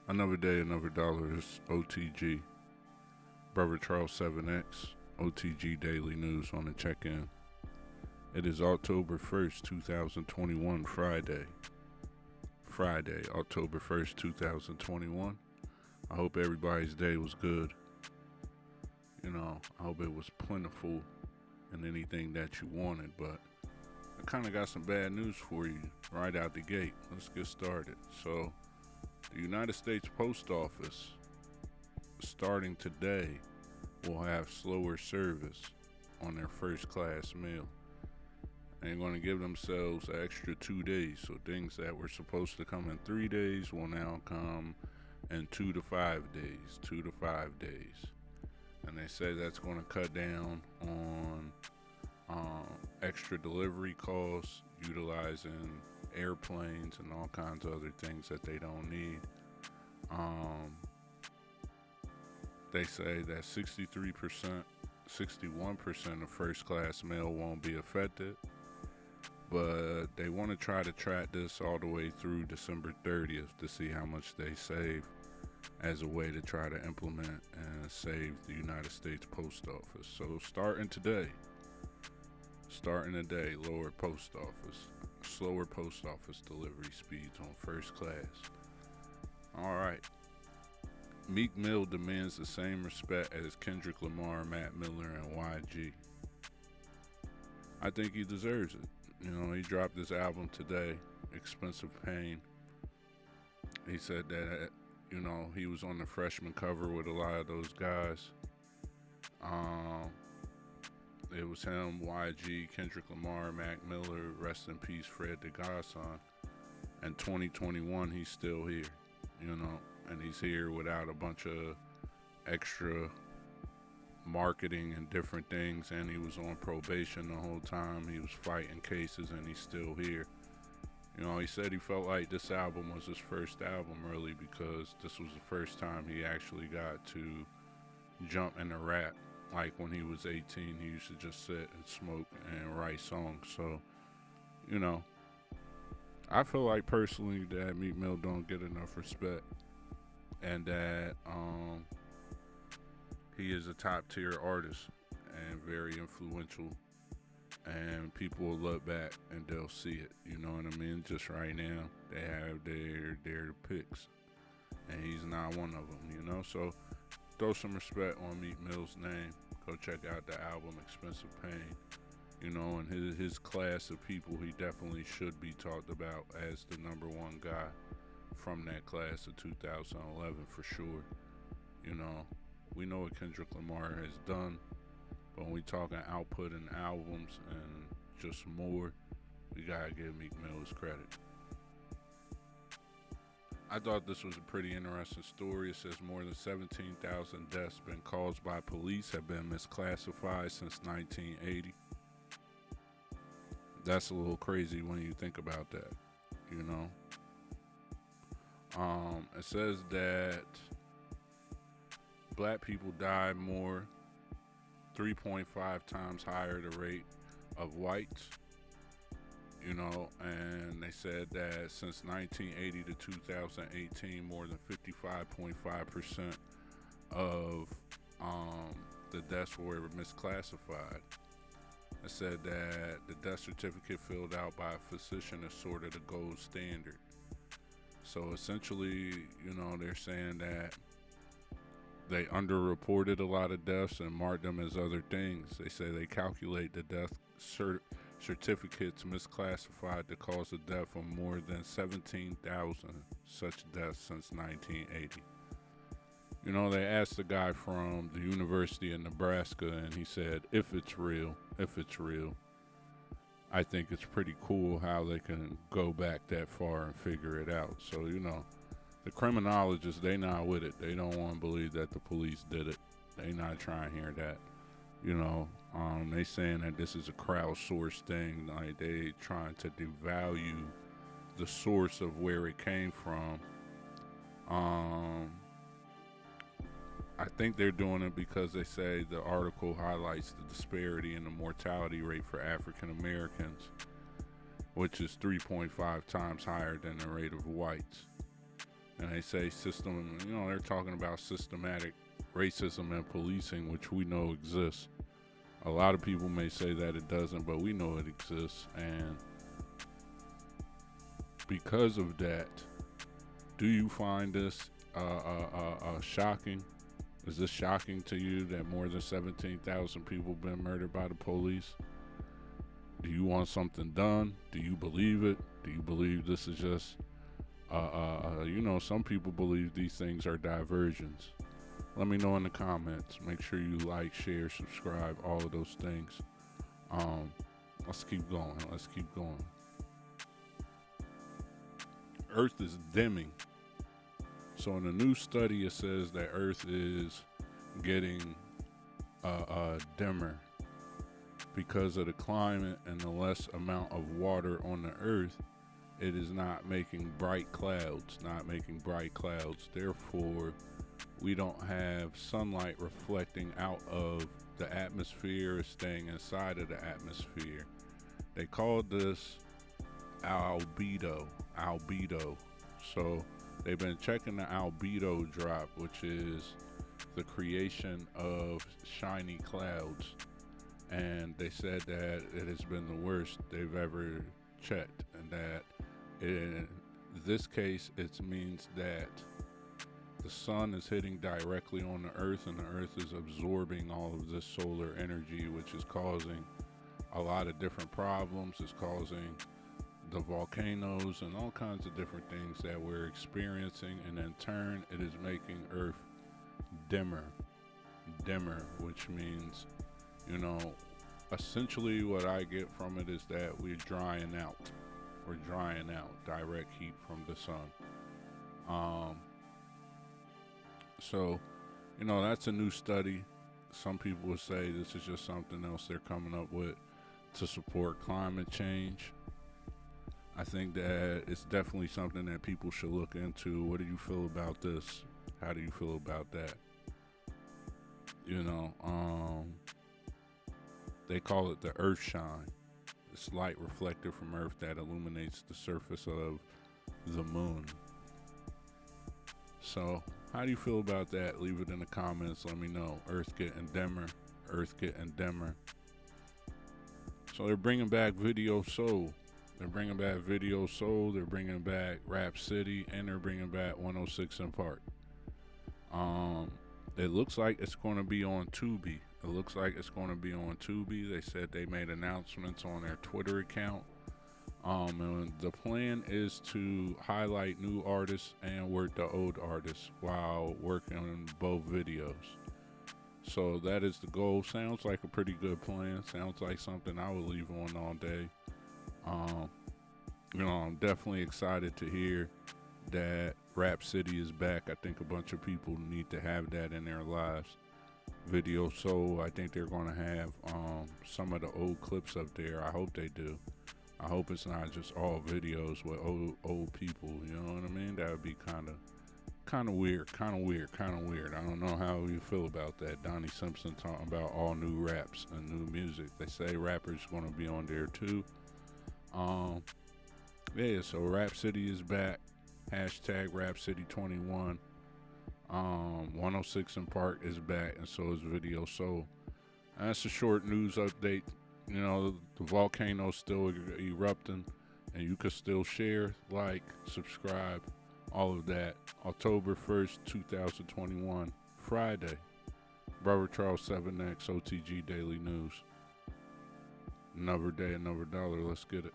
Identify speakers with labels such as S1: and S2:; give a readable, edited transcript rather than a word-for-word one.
S1: Another day, another dollar is OTG. Brother Charles 7X, OTG Daily News on the check-in. It is October 1st, 2021, Friday, October 1st, 2021. I hope everybody's day was good. I hope it was plentiful in anything that you wanted, but I kind of got some bad news for you right out the gate. Let's get started. So, the United States Post Office, starting today, will have slower service on their first class mail. They're going to give themselves an extra 2 days. So things that were supposed to come in 3 days will now come in 2 to 5 days. 2 to 5 days. And they say that's going to cut down on extra delivery costs, utilizing airplanes and all kinds of other things that they don't need. They say that 63%, 61% of first class mail won't be affected, but they want to try to track this all the way through December 30th to see how much they save as a way to try to implement and save the United States Post Office. So starting today, slower post office delivery speeds on first class. All right. Meek Mill demands the same respect as Kendrick Lamar, Mac Miller, and YG. I think he deserves it. He dropped this album today, Expensive Pain. He said that, he was on the freshman cover with a lot of those guys. It was him, YG, Kendrick Lamar, Mac Miller, rest in peace, Fred the Godson. And 2021, he's still here, and he's here without a bunch of extra marketing and different things, and he was on probation the whole time. He was fighting cases, and he's still here. He said he felt like this album was his first album, really, because this was the first time he actually got to jump into rap. Like when he was 18, he used to just sit and smoke and write songs. So, I feel like personally that Meek Mill don't get enough respect, and that he is a top tier artist and very influential, and people will look back and they'll see it. You know what I mean? Just right now, they have their picks, and he's not one of them. So throw some respect on Meek Mill's name. Go check out the album Expensive Pain. And his class of people, he definitely should be talked about as the number one guy from that class of 2011 for sure. We know what Kendrick Lamar has done, but when we talking output and albums and just more, we gotta give Meek Mill his credit. I thought this was a pretty interesting story. It says more than 17,000 deaths been caused by police have been misclassified since 1980. That's a little crazy when you think about that, It says that black people die more, 3.5 times higher the rate of whites. And they said that since 1980 to 2018, more than 55.5% of the deaths were misclassified. It said that the death certificate filled out by a physician is sort of the gold standard. So essentially, they're saying that they underreported a lot of deaths and marked them as other things. They say they calculate the death certificates misclassified the cause of death of more than 17,000 such deaths since 1980. They asked the guy from the University of Nebraska, and he said, if it's real, I think it's pretty cool how they can go back that far and figure it out. So, the criminologists, they not with it. They don't want to believe that the police did it. They not trying to hear that. They saying that this is a crowdsourced thing. Like, they trying to devalue the source of where it came from. I think they're doing it because they say the article highlights the disparity in the mortality rate for African Americans, which is 3.5 times higher than the rate of whites. And they say system, you know, they're talking about systematic racism and policing, which we know exists. A lot of people may say that it doesn't, but we know it exists. And because of that, do you find this shocking? Is this shocking to you that more than 17,000 people have been murdered by the police? Do you want something done? Do you believe it? Do you believe this is just, you know, some people believe these things are diversions. Let me know in the comments. Make sure you like, share, subscribe, all of those things. Let's keep going. Let's keep going. Earth is dimming. So in a new study, it says that Earth is getting dimmer because of the climate and the less amount of water on the Earth. It is not making bright clouds, Therefore, we don't have sunlight reflecting out of the atmosphere or staying inside of the atmosphere. They called this albedo. So they've been checking the albedo drop, which is the creation of shiny clouds. And they said that it has been the worst they've ever checked, and that in this case, it means that the sun is hitting directly on the Earth, and the Earth is absorbing all of this solar energy, which is causing a lot of different problems. It's causing the volcanoes and all kinds of different things that we're experiencing, and in turn, it is making Earth dimmer, which means, you know, essentially what I get from it is that we're drying out. Direct heat from the sun. So, you know, that's a new study. Some people would say this is just something else they're coming up with to support climate change. I think that it's definitely something that people should look into. What do you feel about this? How do you feel about that? You know, they call it the earth shine. It's light reflected from Earth that illuminates the surface of the moon. So, how do you feel about that? Leave it in the comments. Let me know. Earth getting dimmer. So they're bringing back Video Soul. They're bringing back Rap City, and they're bringing back 106 in Park. It looks like it's going to be on Tubi. They said they made announcements on their Twitter account. And the plan is to highlight new artists and work the old artists while working on both videos. So that is the goal. Sounds like a pretty good plan. Sounds like something I would leave on all day. You know, I'm definitely excited to hear that Rap City is back. I think a bunch of people need to have that in their lives. Video Soul, I think they're going to have some of the old clips up there. I hope they do. I hope it's not just all videos with old people. You know what I mean? That would be kind of weird. I don't know how you feel about that. Donnie Simpson talking about all new raps and new music. They say rappers going to be on there too. Yeah, so Rap City is back. Hashtag Rap City 21. 106 in Park is back, and so is Video Soul. And that's a short news update. You know, the volcano's still erupting, and you can still share, like, subscribe, all of that. October 1st, 2021, Friday. Brother Charles 7X, OTG Daily News. Another day, another dollar. Let's get it.